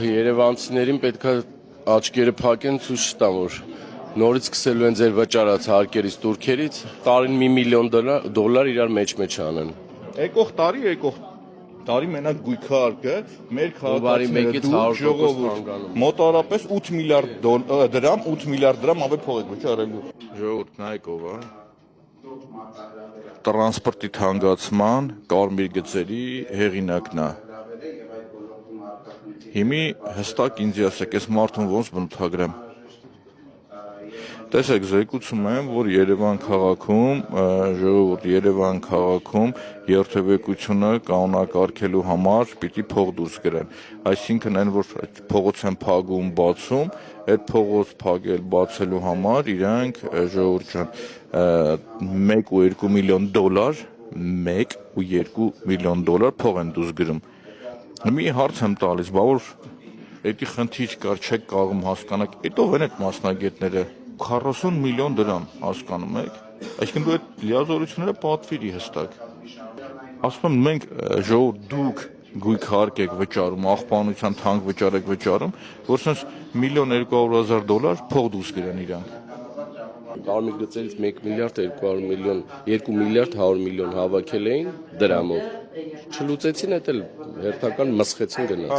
երևանցիներին պետք է աչքերը փակեն, ցույց տան, որ նորից սկսելու են ձեր վճարած հարկերից տուրքերից, տարին $1 միլիոն իրար մեջ անեն։ Եկող տարի մենակ գույքարկը մեր քաղաքացիները դու ժողովուրդ մոտավորապես 8 միլիարդ դրամ, 8 միլիարդ դրամ ավելի փող եք վճարելու։ Ժողովուրդ նայեք ով է։ Տրանսպորտի թանկացման, կարմիր գծերի հեղինակն է։ Հիմի հստակ ինձ ասեք, այս մարդուն ոնց բնութագրեմ։ Տեսեք, զեկուցում եմ, որ Երևան քաղաքում, ժողովուրդ Երևան քաղաքում երթևեկությունը կանոնակարգելու համար պիտի փող դուրս գրեն։ Այսինքն այն, որ փողոց են փակում, բացում, այդ փողոց փակել, բացելու համար իրանք ժողովուրդ ջան $1 ու $2 միլիոն, $1 ու $2 միլիոն փող են դուրս գրում։ Մի հարց եմ տալիս, բա որ էդի խնդիր կար, չեք կարող հասկանալ, էդ ով են այդ մասնագետները 40 միլիոն դրամ, հասկանում եք, այսինքն դու այդ լիազորությունները պատվիրի հստակ, ասում եմ մենք ժողովուրդ դուք գույք հարկ եք վճարում, աղբանության թանկ վճար եք վճարում, որ սենց $1,200,000 փող դուրս գրեն իրանք։ Կարմիր գծերից 1 միլիարդ 200 միլիոն, 2 միլիարդ 100 միլիոն հավաքել էին դրամով, չլուծեցին, էդ էլ հերթական մսխեցին գնաց։